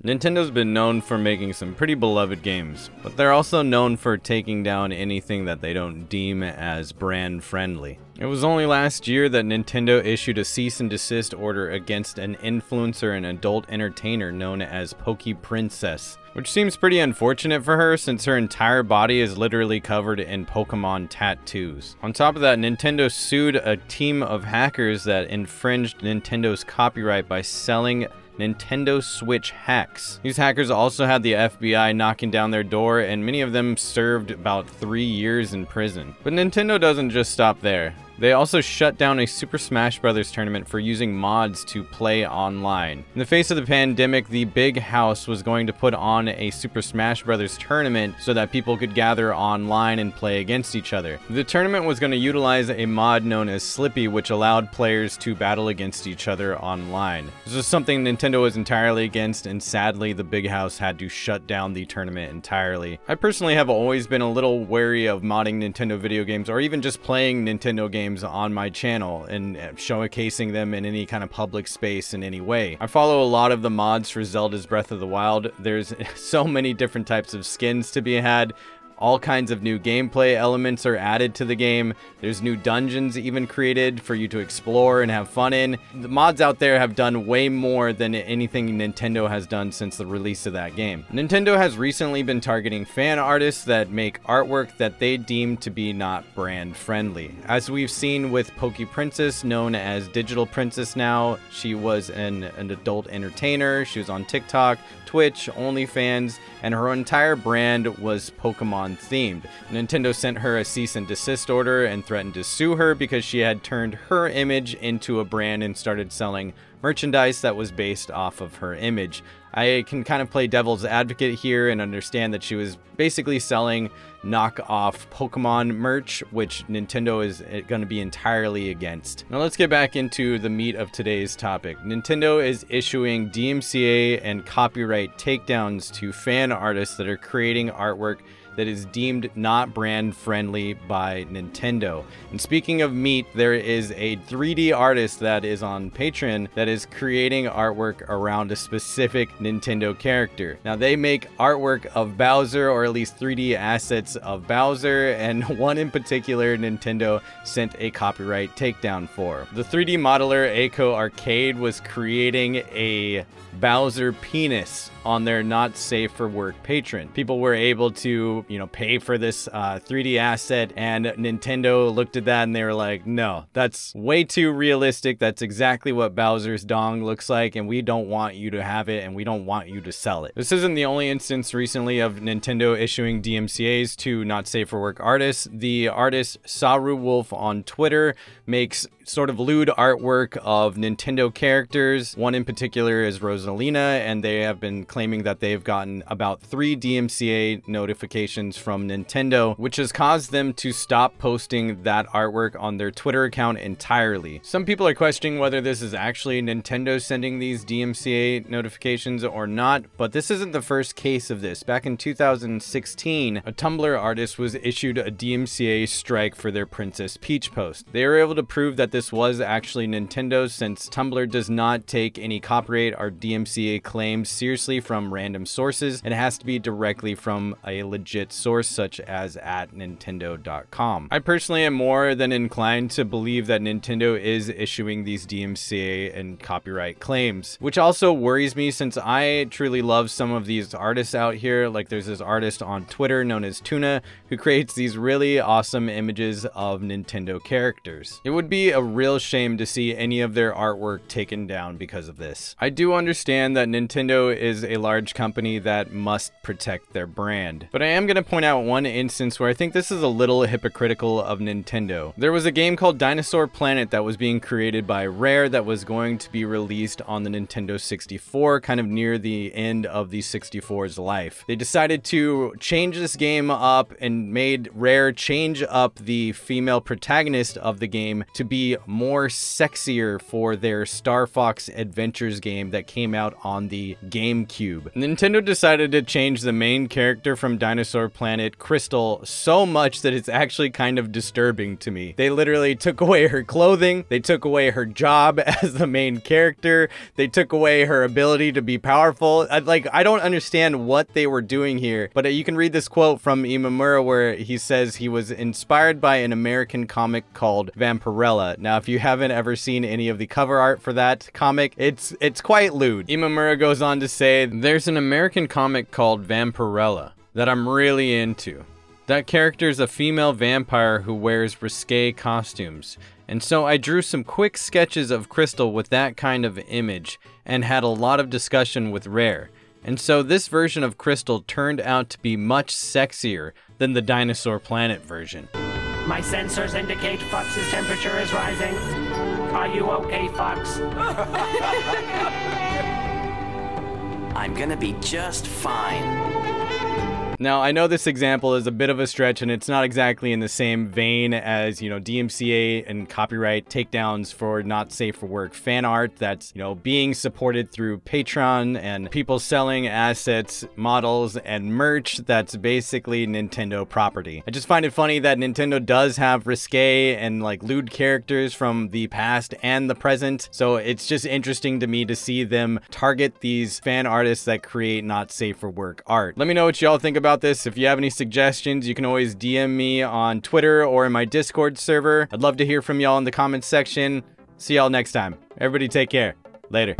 Nintendo's been known for making some pretty beloved games, but they're also known for taking down anything that they don't deem as brand friendly. It was only last year that Nintendo issued a cease and desist order against an influencer and adult entertainer known as PokePrincess, which seems pretty unfortunate for her since her entire body is literally covered in Pokemon tattoos. On top of that, Nintendo sued a team of hackers that infringed Nintendo's copyright by selling Nintendo Switch hacks. These hackers also had the FBI knocking down their door, and many of them served about 3 years in prison. But Nintendo doesn't just stop there. They also shut down a Super Smash Bros. Tournament for using mods to play online. In the face of the pandemic, the big house was going to put on a Super Smash Bros. Tournament so that people could gather online and play against each other. The tournament was going to utilize a mod known as Slippy, which allowed players to battle against each other online. This was something Nintendo was entirely against, and sadly the big house had to shut down the tournament entirely. I personally have always been a little wary of modding Nintendo video games, or even just playing Nintendo games on my channel and showcasing them in any kind of public space in any way. I follow a lot of the mods for Zelda's Breath of the Wild. There's so many different types of skins to be had. All kinds of new gameplay elements are added to the game. There's new dungeons even created for you to explore and have fun in. The mods out there have done way more than anything Nintendo has done since the release of that game. Nintendo has recently been targeting fan artists that make artwork that they deem to be not brand friendly. As we've seen with PokePrincess, known as Digital Princess now, she was an adult entertainer. She was on TikTok, Twitch, OnlyFans, and her entire brand was Pokemon themed. Nintendo sent her a cease and desist order and threatened to sue her because she had turned her image into a brand and started selling merchandise that was based off of her image. I can kind of play devil's advocate here and understand that she was basically selling knockoff Pokemon merch, which Nintendo is going to be entirely against. Now let's get back into the meat of today's topic. Nintendo is issuing DMCA and copyright takedowns to fan artists that are creating artwork that is deemed not brand friendly by Nintendo. And speaking of meat, there is a 3D artist that is on Patreon that is creating artwork around a specific Nintendo character. Now they make artwork of Bowzer, or at least 3D assets of Bowzer, and one in particular Nintendo sent a copyright takedown for. The 3D modeler Aiko Arcade was creating a Bowzer penis on their not safe for work Patreon. People were able to, pay for this 3D asset, and Nintendo looked at that and they were like, no, that's way too realistic. That's exactly what Bowser's dong looks like, and we don't want you to have it, and we don't want you to sell it. This isn't the only instance recently of Nintendo issuing DMCAs to not safe for work artists. The artist Saruwolf on Twitter makes sort of lewd artwork of Nintendo characters. One in particular is Rosalina, and they have been claiming that they've gotten about 3 DMCA notifications from Nintendo, which has caused them to stop posting that artwork on their Twitter account entirely. Some people are questioning whether this is actually Nintendo sending these DMCA notifications or not, but this isn't the first case of this. Back in 2016, a Tumblr artist was issued a DMCA strike for their Princess Peach post. They were able to prove that this was actually Nintendo, since Tumblr does not take any copyright or DMCA claims seriously from random sources. It has to be directly from a legit source, such as at Nintendo.com. I personally am more than inclined to believe that Nintendo is issuing these DMCA and copyright claims, which also worries me since I truly love some of these artists out here. Like there's this artist on Twitter known as Tuna who creates these really awesome images of Nintendo characters. It would be a real shame to see any of their artwork taken down because of this. I do understand that Nintendo is a large company that must protect their brand, but I am going to point out one instance where I think this is a little hypocritical of Nintendo. There was a game called Dinosaur Planet that was being created by Rare that was going to be released on the Nintendo 64, kind of near the end of the 64's life. They decided to change this game up and made Rare change up the female protagonist of the game to be more sexier for their Star Fox Adventures game that came out on the GameCube. Nintendo decided to change the main character from Dinosaur Planet, Crystal, so much that it's actually kind of disturbing to me. They literally took away her clothing, they took away her job as the main character, they took away her ability to be powerful. I don't understand what they were doing here, but you can read this quote from Imamura where he says he was inspired by an American comic called Vampirella. Now, if you haven't ever seen any of the cover art for that comic, it's quite lewd. Imamura goes on to say, there's an American comic called Vampirella that I'm really into. That character is a female vampire who wears risque costumes. And so I drew some quick sketches of Crystal with that kind of image and had a lot of discussion with Rare. And so this version of Crystal turned out to be much sexier than the Dinosaur Planet version. My sensors indicate Fox's temperature is rising. Are you okay, Fox? I'm gonna be just fine. Now, I know this example is a bit of a stretch and it's not exactly in the same vein as, DMCA and copyright takedowns for not safe for work fan art that's, being supported through Patreon and people selling assets, models, and merch that's basically Nintendo property. I just find it funny that Nintendo does have risque and lewd characters from the past and the present, so it's just interesting to me to see them target these fan artists that create not safe for work art. Let me know what y'all think about this. If you have any suggestions, you can always DM me on Twitter or in my Discord server. I'd love to hear from y'all in the comments section. See y'all next time. Everybody take care. Later.